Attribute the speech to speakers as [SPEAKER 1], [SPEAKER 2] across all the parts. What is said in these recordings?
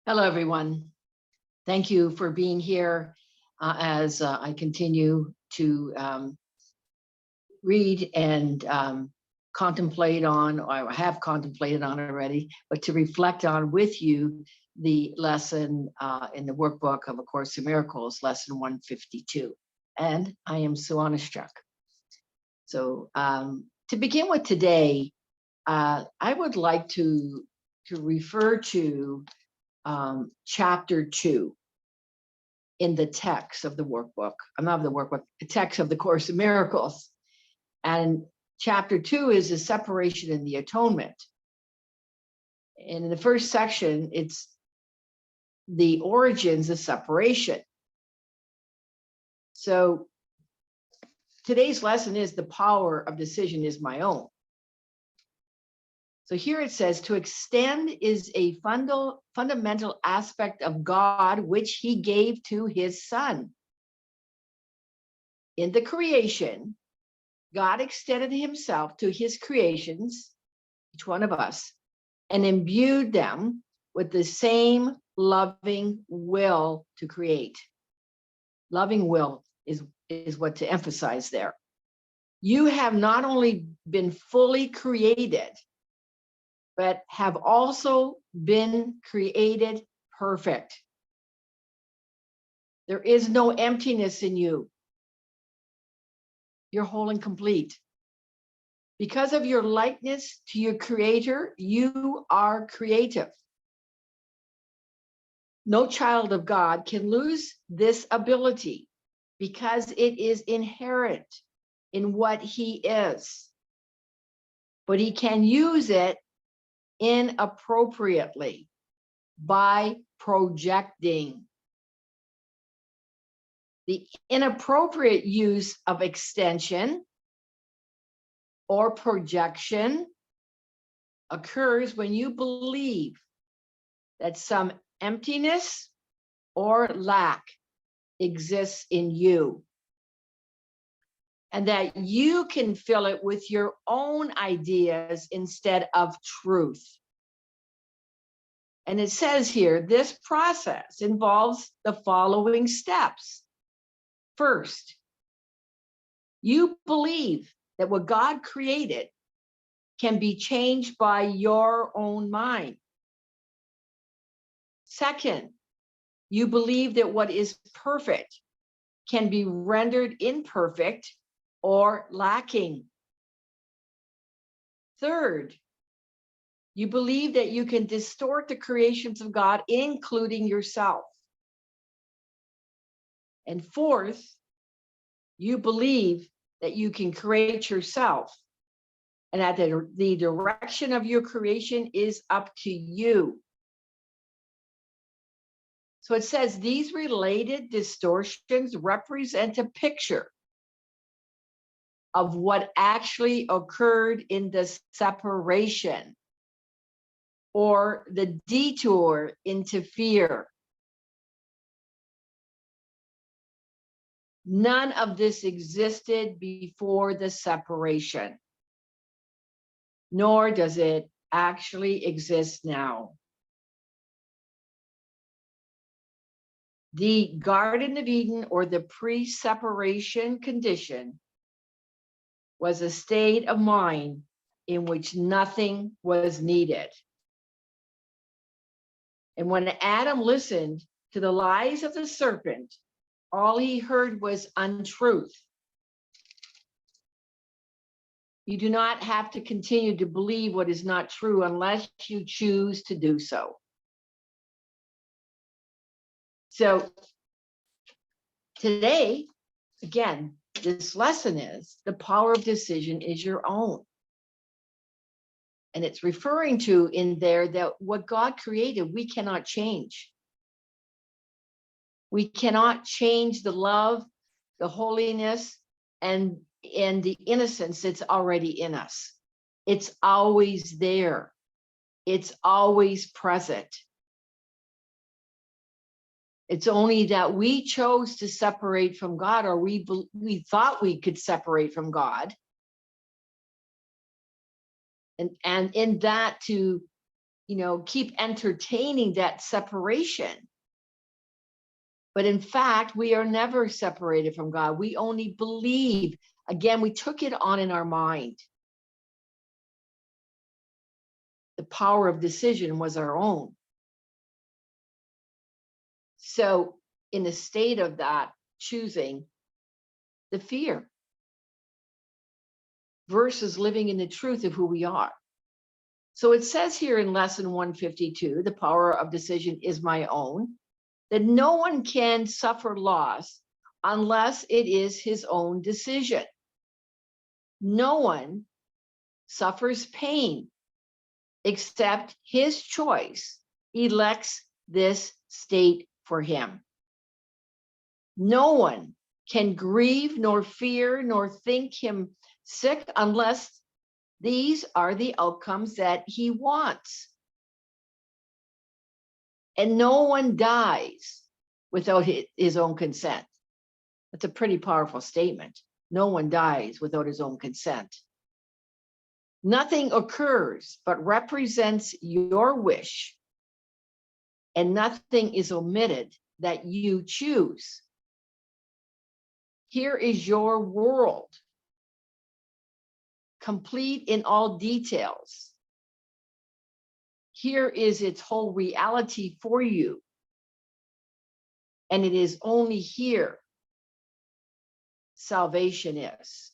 [SPEAKER 1] Hello, everyone. Thank you for being here as I continue to read and contemplate on, or I have contemplated on already, but to reflect on with you the lesson in the workbook of A Course in Miracles, lesson 152. And I am Sue.oneschuk. So to begin with today, I would like to refer to chapter 2 in the text of the workbook. I'm not the workbook, the text of the Course in Miracles. And chapter 2 is the separation and the atonement. And in the first section, it's the origins of separation. So today's lesson is the power of decision is my own. So here it says, to extend is a fundamental aspect of God, which he gave to his son. In the creation, God extended himself to his creations, each one of us, and imbued them with the same loving will to create. Loving will is what to emphasize there. You have not only been fully created, but have also been created perfect. There is no emptiness in you. You're whole and complete. Because of your likeness to your Creator, you are creative. No child of God can lose this ability because it is inherent in what he is. But he can use it inappropriately by projecting. The inappropriate use of extension or projection occurs when you believe that some emptiness or lack exists in you, and that you can fill it with your own ideas instead of truth. And it says here, this process involves the following steps. First, you believe that what God created can be changed by your own mind. Second, you believe that what is perfect can be rendered imperfect or lacking. Third, you believe that you can distort the creations of God, including yourself. And fourth, you believe that you can create yourself, and that the direction of your creation is up to you. So it says these related distortions represent a picture of what actually occurred in the separation, or the detour into fear. None of this existed before the separation, nor does it actually exist now. The Garden of Eden, or the pre-separation condition, was a state of mind in which nothing was needed. And when Adam listened to the lies of the serpent, all he heard was untruth. You do not have to continue to believe what is not true unless you choose to do so. So today, again, this lesson is the power of decision is your own. And it's referring to in there that what God created, we cannot change. We cannot change the love, the holiness, and the innocence that's already in us. It's always there. It's always present. It's only that we chose to separate from God, or we thought we could separate from God. And in that to keep entertaining that separation. But in fact, we are never separated from God. We only believe. Again, we took it on in our mind. The power of decision was our own. So in the state of that, choosing the fear versus living in the truth of who we are. So it says here in lesson 152, the power of decision is my own, that no one can suffer loss unless it is his own decision. No one suffers pain except his choice elects this state for him. No one can grieve, nor fear, nor think him sick unless these are the outcomes that he wants. And no one dies without his own consent. That's a pretty powerful statement. No one dies without his own consent. Nothing occurs but represents your wish, and nothing is omitted that you choose. Here is your world, complete in all details. Here is its whole reality for you. And it is only here salvation is.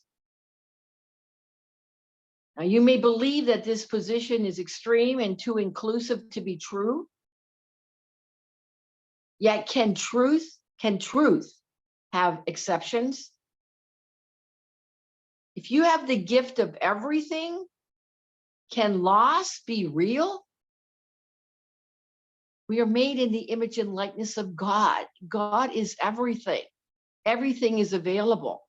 [SPEAKER 1] Now, you may believe that this position is extreme and too inclusive to be true. Yet can truth have exceptions? If you have the gift of everything, can loss be real? We are made in the image and likeness of God. God is everything. Everything is available.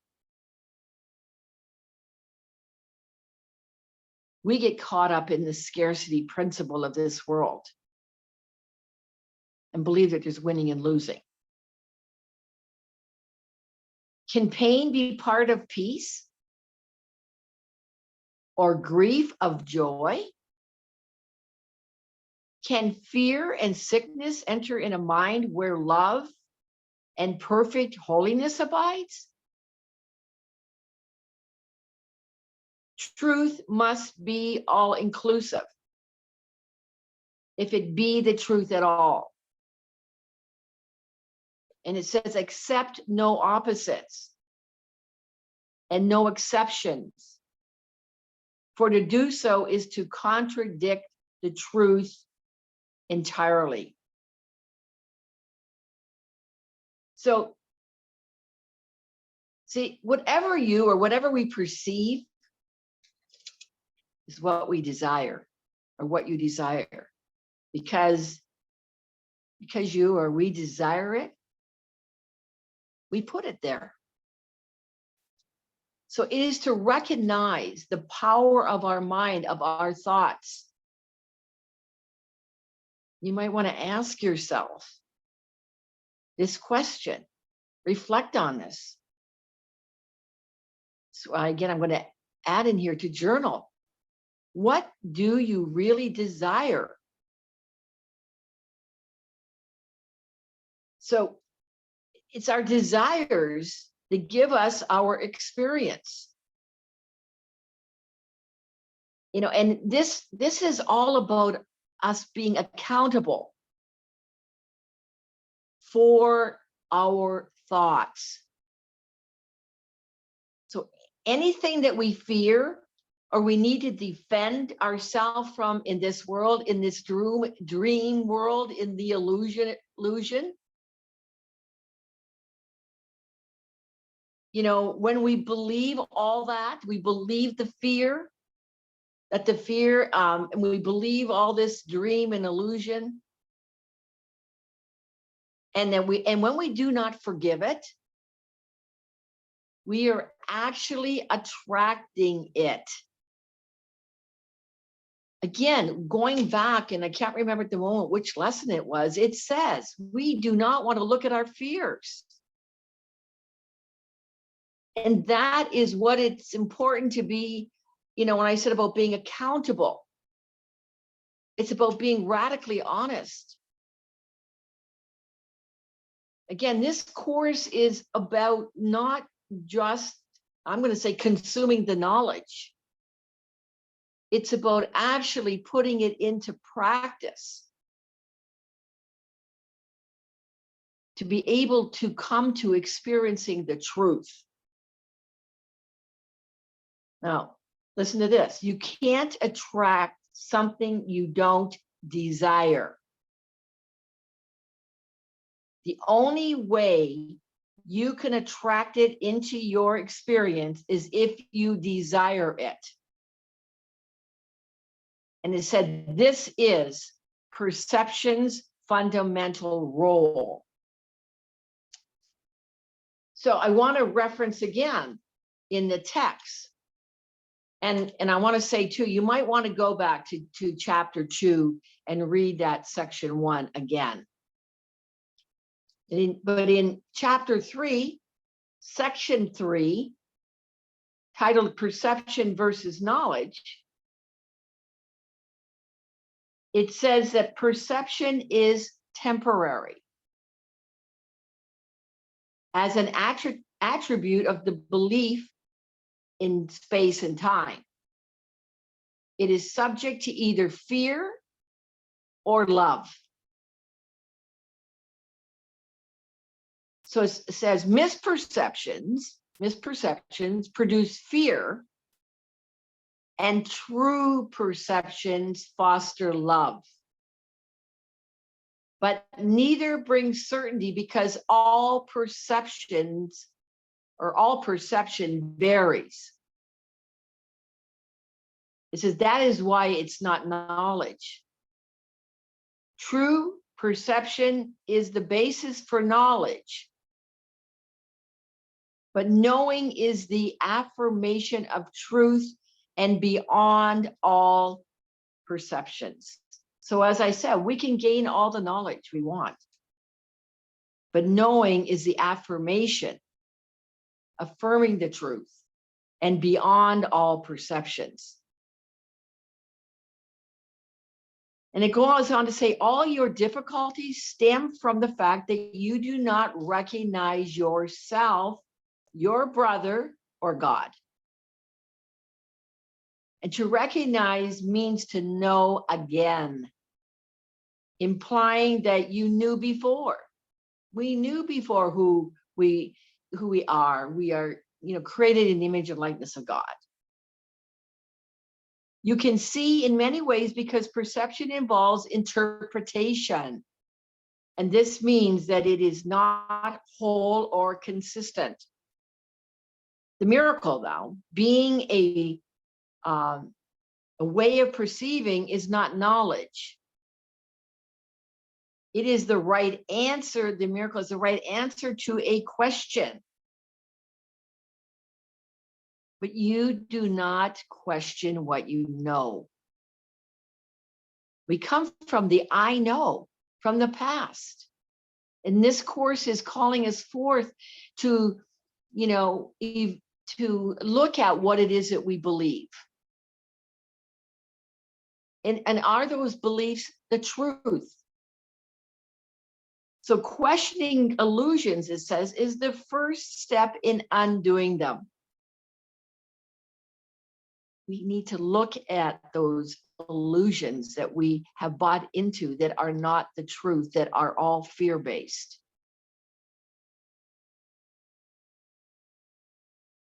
[SPEAKER 1] We get caught up in the scarcity principle of this world and believe that there's winning and losing. Can pain be part of peace? Or grief of joy? Can fear and sickness enter in a mind where love and perfect holiness abides? Truth must be all inclusive, if it be the truth at all. And it says, accept no opposites and no exceptions. For to do so is to contradict the truth entirely. So, see, whatever you or whatever we perceive is what we desire, or what you desire. Because you or we desire it, we put it there. So it is to recognize the power of our mind, of our thoughts. You might want to ask yourself this question, reflect on this. So again, I'm going to add in here to journal. What do you really desire? So it's our desires that give us our experience. And this is all about us being accountable for our thoughts. So anything that we fear or we need to defend ourselves from in this world, in this dream world, in the illusion, when we believe all that, we believe the fear, and we believe all this dream and illusion, and when we do not forgive it, we are actually attracting it. Again, going back, and I can't remember at the moment which lesson it was, it says we do not want to look at our fears. And that is what it's important to be, when I said about being accountable. It's about being radically honest. Again, this course is about not just, I'm going to say, consuming the knowledge. It's about actually putting it into practice to be able to come to experiencing the truth. Now, listen to this. You can't attract something you don't desire. The only way you can attract it into your experience is if you desire it. And it said, this is perception's fundamental role. So I want to reference again in the text. And I want to say too, you might want to go back to chapter 2 and read that section 1 again. But in chapter 3, section 3, titled Perception versus Knowledge, it says that perception is temporary as an attribute of the belief in space and time. It is subject to either fear or love. So it says misperceptions produce fear, and true perceptions foster love. But neither brings certainty, because all perception varies. It says that is why it's not knowledge. True perception is the basis for knowledge, but knowing is the affirmation of truth and beyond all perceptions. So as I said, we can gain all the knowledge we want, but knowing is the affirmation, affirming the truth and beyond all perceptions. And it goes on to say, all your difficulties stem from the fact that you do not recognize yourself, your brother, or God. And to recognize means to know again, implying that you knew before. We knew before who we are. We are, created in the image and likeness of God. You can see in many ways because perception involves interpretation. And this means that it is not whole or consistent. The miracle, though, being a way of perceiving, is not knowledge. It is the right answer. The miracle is the right answer to a question. But you do not question what you know. We come from the I know, from the past. And this course is calling us forth to, to look at what it is that we believe. And are those beliefs the truth? So questioning illusions, it says, is the first step in undoing them. We need to look at those illusions that we have bought into that are not the truth, that are all fear-based.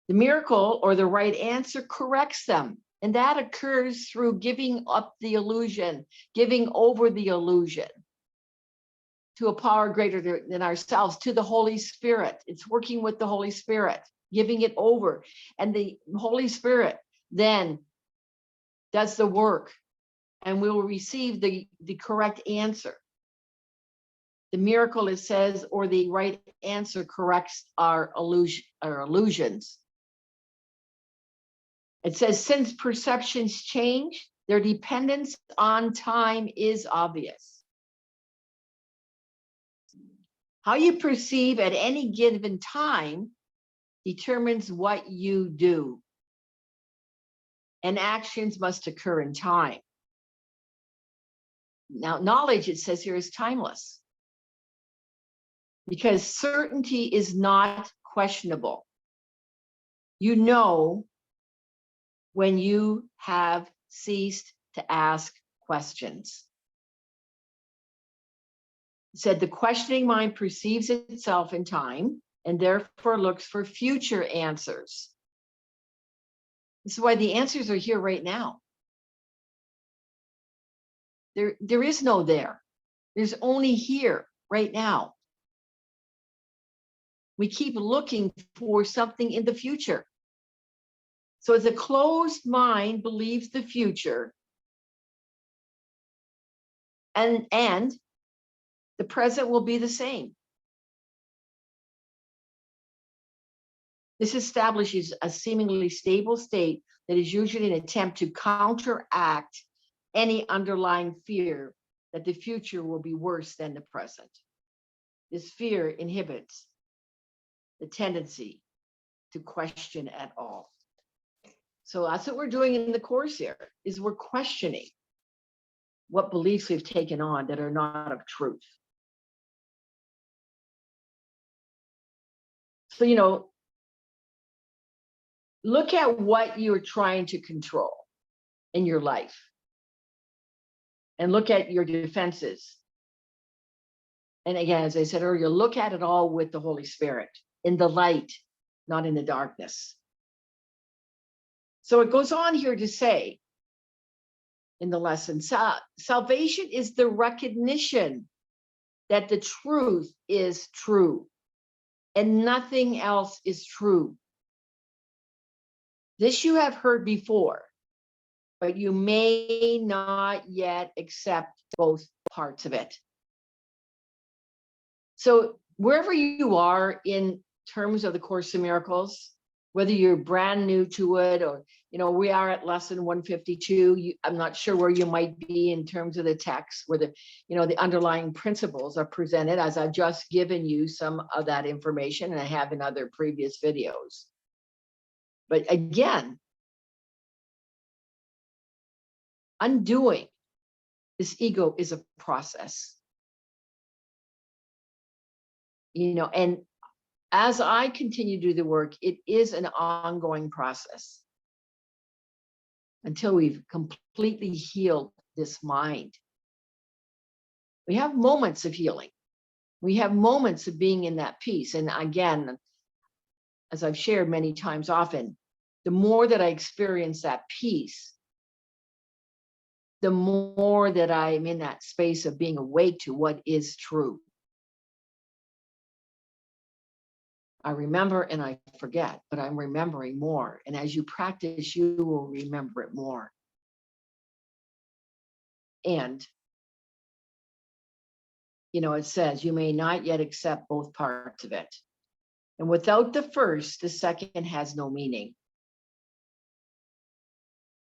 [SPEAKER 1] The miracle, or the right answer, corrects them. And that occurs through giving up the illusion, giving over the illusion to a power greater than ourselves, to the Holy Spirit. It's working with the Holy Spirit, giving it over. And the Holy Spirit then does the work, and we will receive the correct answer. The miracle, it says, or the right answer, corrects our illusions. It says, since perceptions change, their dependence on time is obvious. How you perceive at any given time determines what you do. And actions must occur in time. Now, knowledge, it says here, is timeless, because certainty is not questionable. You know when you have ceased to ask questions. It said the questioning mind perceives itself in time and therefore looks for future answers. This is why the answers are here right now. There is no there. There's only here right now. We keep looking for something in the future. So as a closed mind believes the future, and the present will be the same. This establishes a seemingly stable state that is usually an attempt to counteract any underlying fear that the future will be worse than the present. This fear inhibits the tendency to question at all. So that's what we're doing in the course here, is we're questioning what beliefs we've taken on that are not of truth. So, look at what you're trying to control in your life, and look at your defenses. And again, as I said earlier, look at it all with the Holy Spirit, in the light, not in the darkness. So it goes on here to say in the lesson, salvation is the recognition that the truth is true and nothing else is true. This you have heard before, but you may not yet accept both parts of it. So wherever you are in terms of the Course in Miracles, whether you're brand new to it, or, we are at lesson 152. I'm not sure where you might be in terms of the text, where the underlying principles are presented, as I've just given you some of that information, and I have in other previous videos. But again, undoing this ego is a process. And as I continue to do the work, it is an ongoing process until we've completely healed this mind. We have moments of healing. We have moments of being in that peace. And again, as I've shared many times often, the more that I experience that peace, the more that I'm in that space of being awake to what is true. I remember and I forget, but I'm remembering more. And as you practice, you will remember it more. And, it says you may not yet accept both parts of it. And without the first, the second has no meaning.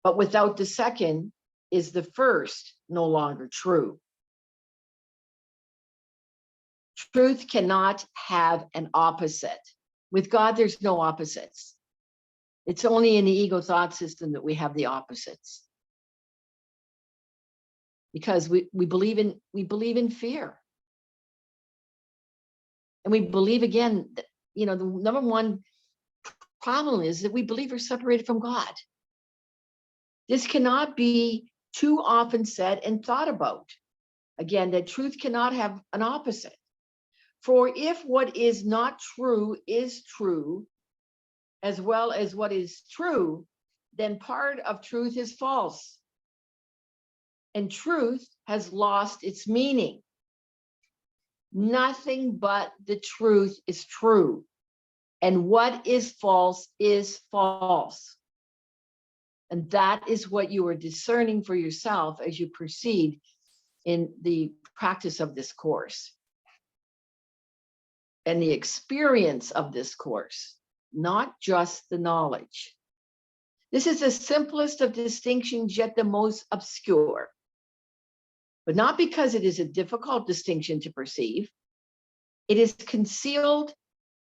[SPEAKER 1] But without the second, is the first no longer true? Truth cannot have an opposite. With God, there's no opposites. It's only in the ego thought system that we have the opposites. Because we believe in fear. And we believe, again, that, the number one problem is that we believe we're separated from God. This cannot be too often said and thought about. Again, that truth cannot have an opposite. For if what is not true is true, as well as what is true, then part of truth is false. And truth has lost its meaning. Nothing but the truth is true. And what is false is false. And that is what you are discerning for yourself as you proceed in the practice of this course. And the experience of this course, not just the knowledge. This is the simplest of distinctions, yet the most obscure. But not because it is a difficult distinction to perceive. It is concealed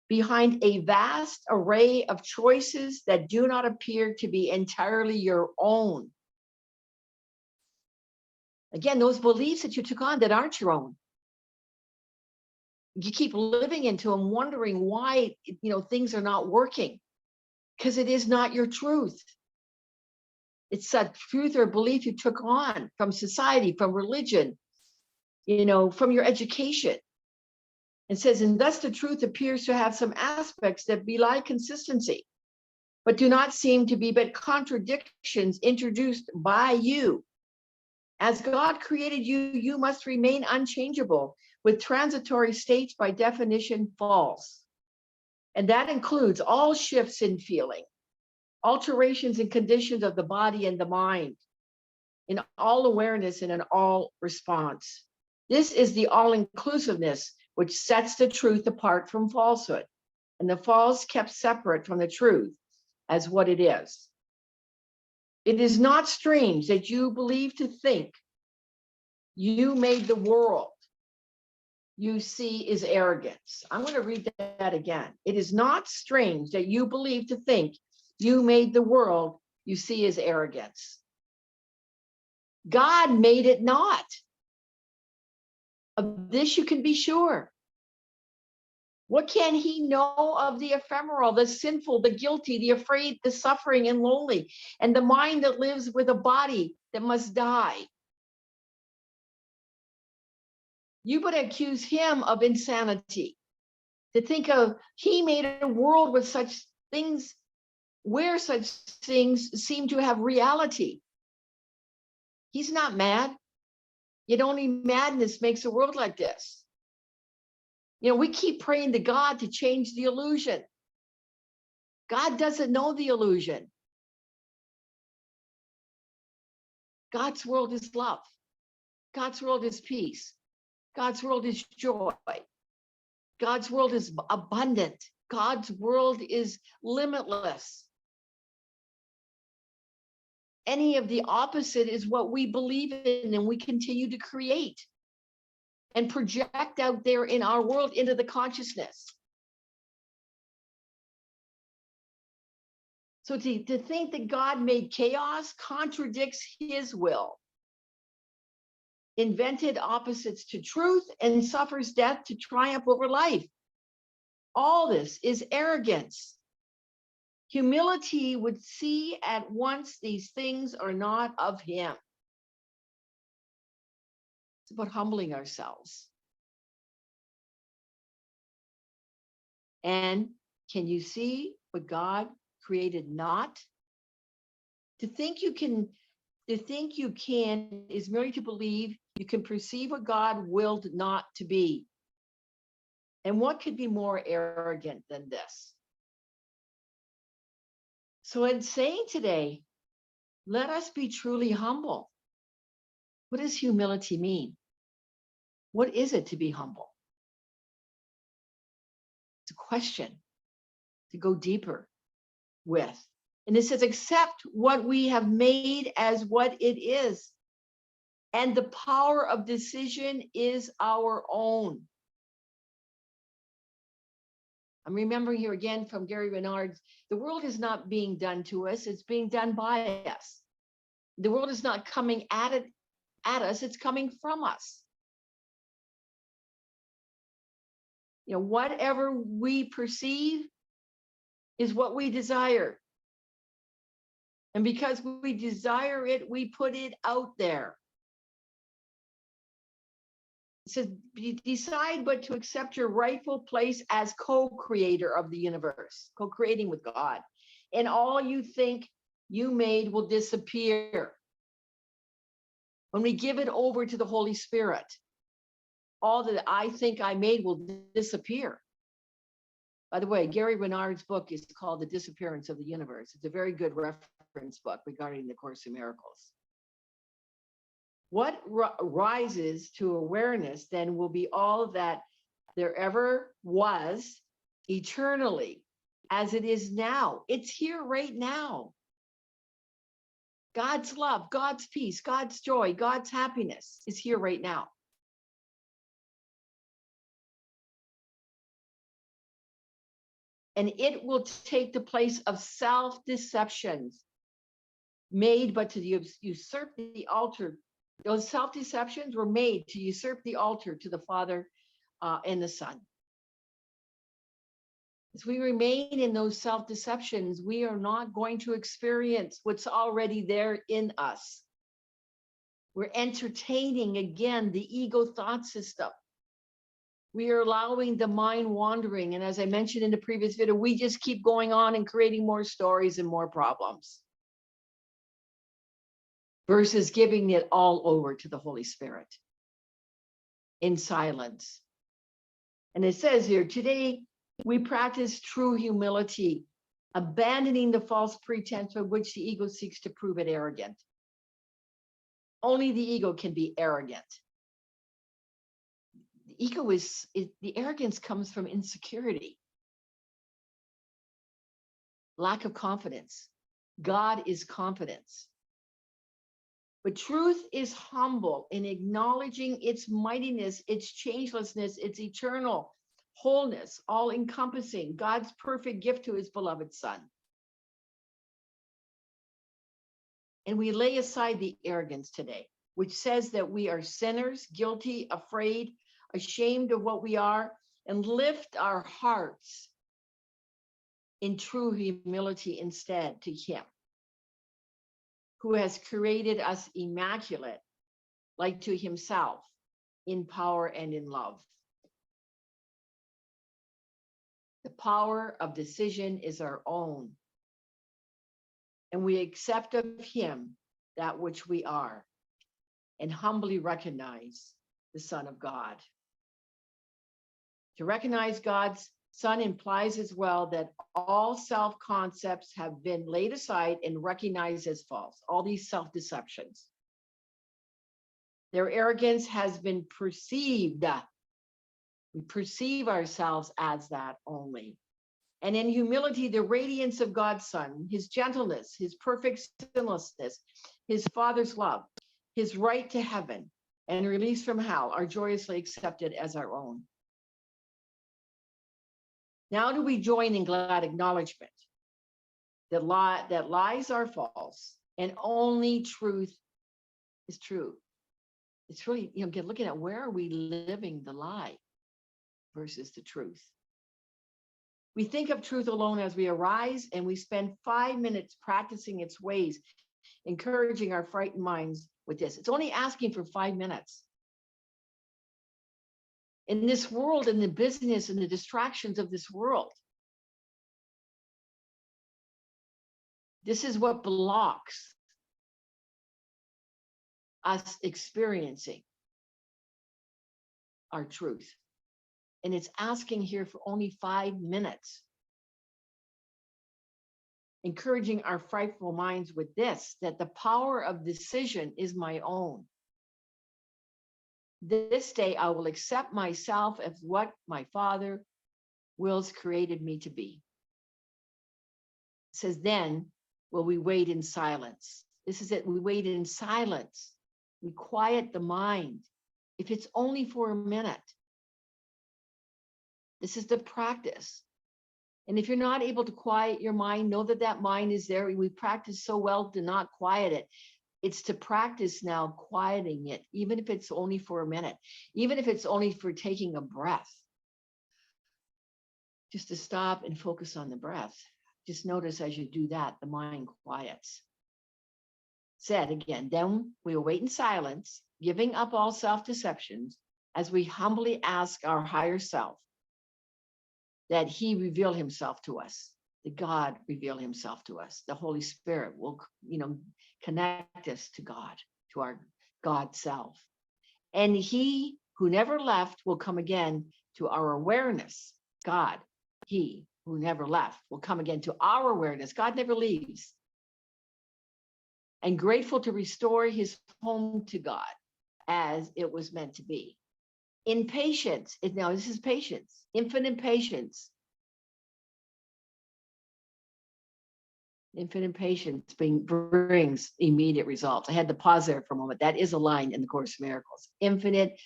[SPEAKER 1] behind a vast array of choices that do not appear to be entirely your own. Again, those beliefs that you took on that aren't your own. You keep living into them, wondering why, things are not working, because it is not your truth. It's that truth or belief you took on from society, from religion, from your education. It says, and thus the truth appears to have some aspects that belie consistency, but do not seem to be but contradictions introduced by you. As God created you, you must remain unchangeable, with transitory states by definition false. And that includes all shifts in feeling, alterations in conditions of the body and the mind, in all awareness and in all response. This is the all-inclusiveness which sets the truth apart from falsehood, and the false kept separate from the truth as what it is. It is not strange that you believe to think you made the world you see is arrogance. I'm going to read that again. It is not strange that you believe to think you made the world you see as arrogance. God made it not. Of this you can be sure. What can he know of the ephemeral, the sinful, the guilty, the afraid, the suffering and lonely, and the mind that lives with a body that must die? You would accuse him of insanity. To think of, he made a world with such things, where such things seem to have reality. He's not mad, yet only madness makes a world like this. We keep praying to God to change the illusion. God doesn't know the illusion. God's world is love. God's world is peace. God's world is joy. God's world is abundant. God's world is limitless. Any of the opposite is what we believe in, and we continue to create and project out there in our world into the consciousness. So to think that God made chaos contradicts his will, invented opposites to truth, and suffers death to triumph over life. All this is arrogance. Humility would see at once these things are not of him. It's about humbling ourselves. And can you see what God created not? To think you can is merely to believe you can perceive what God willed not to be. And what could be more arrogant than this? So in saying today, let us be truly humble. What does humility mean? What is it to be humble? It's a question to go deeper with. And it says, accept what we have made as what it is. And the power of decision is our own. I'm remembering here again from Gary Renard's, the world is not being done to us, it's being done by us. The world is not coming at us, it's coming from us. Whatever we perceive is what we desire. And because we desire it, we put it out there. It says, decide but to accept your rightful place as co-creator of the universe, co-creating with God. And all you think you made will disappear. When we give it over to the Holy Spirit, all that I think I made will disappear. By the way, Gary Renard's book is called The Disappearance of the Universe. It's a very good reference book regarding the Course in Miracles. What rises to awareness then will be all that there ever was eternally, as it is now. It's here right now. God's love, God's peace, God's joy, God's happiness is here right now. And it will take the place of self-deceptions made but to usurp the altar Those self-deceptions were made to usurp the altar to the Father and the Son. As we remain in those self-deceptions, we are not going to experience what's already there in us. We're entertaining again the ego thought system. We are allowing the mind wandering. And as I mentioned in the previous video, we just keep going on and creating more stories and more problems versus giving it all over to the Holy Spirit in silence. And it says here, today we practice true humility, abandoning the false pretense by which the ego seeks to prove it arrogant. Only the ego can be arrogant. The ego the arrogance comes from insecurity, lack of confidence. God is confidence. But truth is humble in acknowledging its mightiness, its changelessness, its eternal wholeness, all encompassing, God's perfect gift to his beloved Son. And we lay aside the arrogance today, which says that we are sinners, guilty, afraid, ashamed of what we are, and lift our hearts in true humility instead to him, who has created us immaculate, like to himself, in power and in love. The power of decision is our own, and we accept of him that which we are, and humbly recognize the Son of God. To recognize God's Son implies as well that all self-concepts have been laid aside and recognized as false, all these self-deceptions. Their arrogance has been perceived. We perceive ourselves as that only. And in humility, the radiance of God's Son, his gentleness, his perfect sinlessness, his Father's love, his right to heaven and release from hell are joyously accepted as our own. Now do we join in glad acknowledgement that lies are false and only truth is true. It's really, looking at where are we living the lie versus the truth. We think of truth alone as we arise, and we spend 5 minutes practicing its ways, encouraging our frightened minds with this. It's only asking for 5 minutes. In this world, in the business and the distractions of this world, this is what blocks us experiencing our truth. And it's asking here for only 5 minutes. Encouraging our frightful minds with this, that the power of decision is my own. This day I will accept myself as what my Father wills created me to be. It says, then will we wait in silence. This is it. We wait in silence. We quiet the mind. If it's only for a minute. This is the practice. And if you're not able to quiet your mind, know that that mind is there. We practice so well to not quiet it. It's to practice now quieting it, even if it's only for a minute, even if it's only for taking a breath. Just to stop and focus on the breath. Just notice as you do that, the mind quiets. Said again, then we will wait in silence, giving up all self-deceptions as we humbly ask our higher self that he reveal himself to us, that God reveal himself to us. The Holy Spirit will, connect us to God, to our God self. And he who never left will come again to our awareness. God, he who never left will come again to our awareness. God never leaves. And grateful to restore his home to God as it was meant to be. In patience, now this is patience, infinite patience. Infinite patience brings immediate results. I had to pause there for a moment. That is a line in the Course of Miracles. Infinite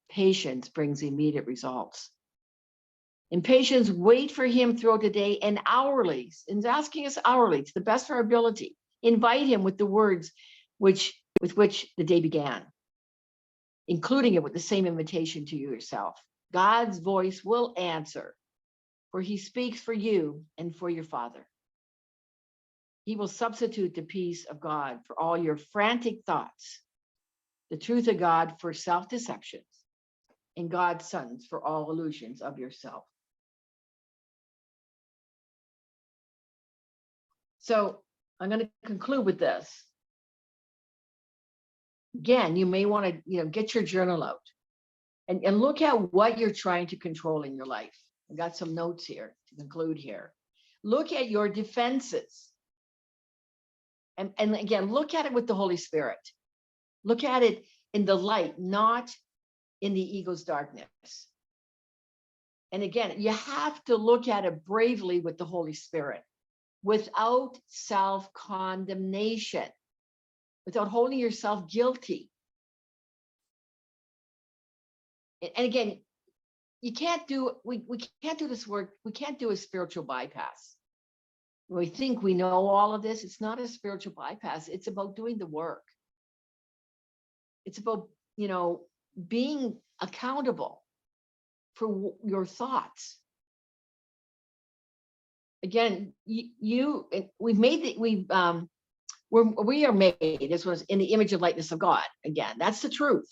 [SPEAKER 1] patience brings immediate results. In patience, wait for him throughout the day and hourly, and asking us hourly to the best of our ability. Invite him with the words which with which the day began, including it with the same invitation to yourself. God's voice will answer, for he speaks for you and for your Father. He will substitute the peace of God for all your frantic thoughts, the truth of God for self-deceptions, and God's sons for all illusions of yourself. So I'm going to conclude with this. Again, you may want to, get your journal out and look at what you're trying to control in your life. I got some notes here to conclude here. Look at your defenses. And again, look at it with the Holy Spirit. Look at it in the light, not in the ego's darkness. And again, you have to look at it bravely with the Holy Spirit, without self-condemnation, without holding yourself guilty. And again, we can't do this work. We can't do a spiritual bypass. We think we know all of this. It's not a spiritual bypass. It's about doing the work. It's about, being accountable for your thoughts. Again, we are made, this was in the image and likeness of God. Again, that's the truth.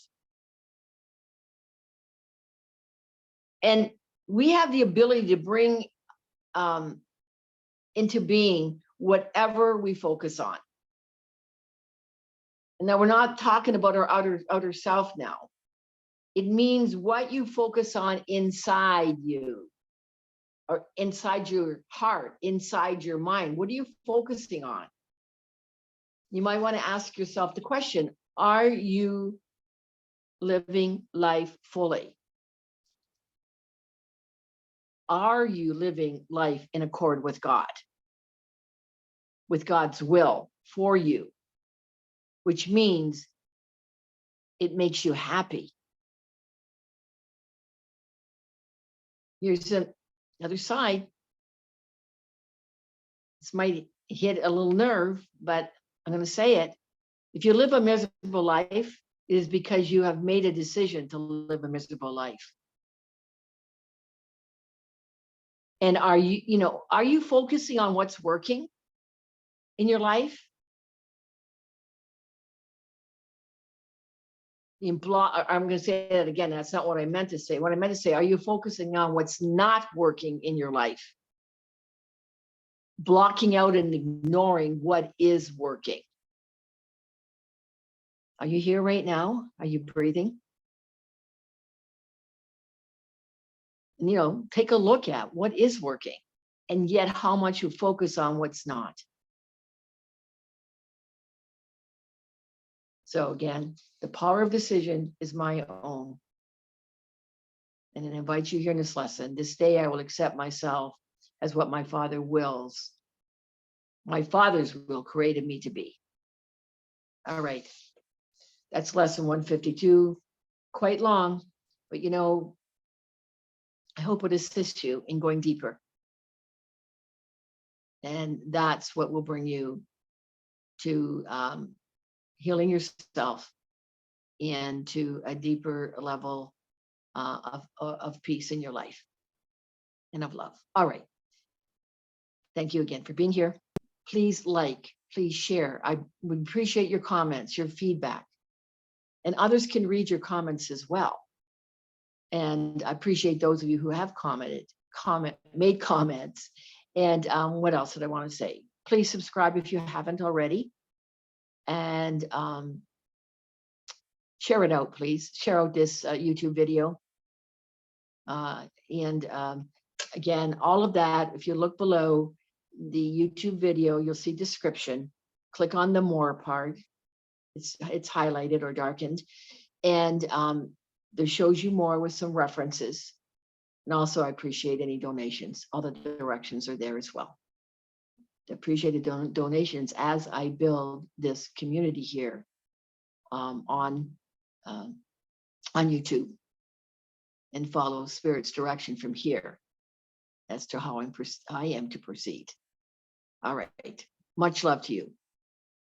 [SPEAKER 1] And we have the ability to bring into being whatever we focus on. And now we're not talking about our outer self now. It means what you focus on inside you, or inside your heart, inside your mind. What are you focusing on? You might want to ask yourself the question, are you living life fully? Are you living life in accord with God? With God's will for you, which means it makes you happy. Here's another side. This might hit a little nerve, but I'm going to say it. If you live a miserable life, it is because you have made a decision to live a miserable life. And are you focusing on what's working in your life? I'm going to say that again. That's not what I meant to say. What I meant to say, are you focusing on what's not working in your life? Blocking out and ignoring what is working. Are you here right now? Are you breathing? And, take a look at what is working, and yet how much you focus on what's not. So again, the power of decision is my own. And I invite you here in this lesson. This day I will accept myself as what my Father wills. My Father's will created me to be. All right. That's lesson 152. Quite long, but I hope it assists you in going deeper. And that's what will bring you to healing yourself and to a deeper level of peace in your life and of love. All right. Thank you again for being here. Please please share. I would appreciate your comments, your feedback. And others can read your comments as well. And I appreciate those of you who have made comments. And what else did I want to say? Please subscribe if you haven't already. And share it out, please. Share out this YouTube video. Again, all of that, if you look below the YouTube video, you'll see description. Click on the more part. It's highlighted or darkened. And there shows you more with some references. And also, I appreciate any donations. All the directions are there as well. I appreciate the donations as I build this community here on YouTube, and follow Spirit's direction from here as to how I am to proceed. All right. Much love to you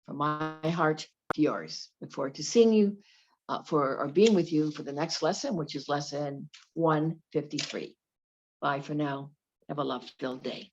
[SPEAKER 1] from my heart yours. Look forward to seeing you or being with you for the next lesson, which is lesson 153. Bye for now. Have a love-filled day.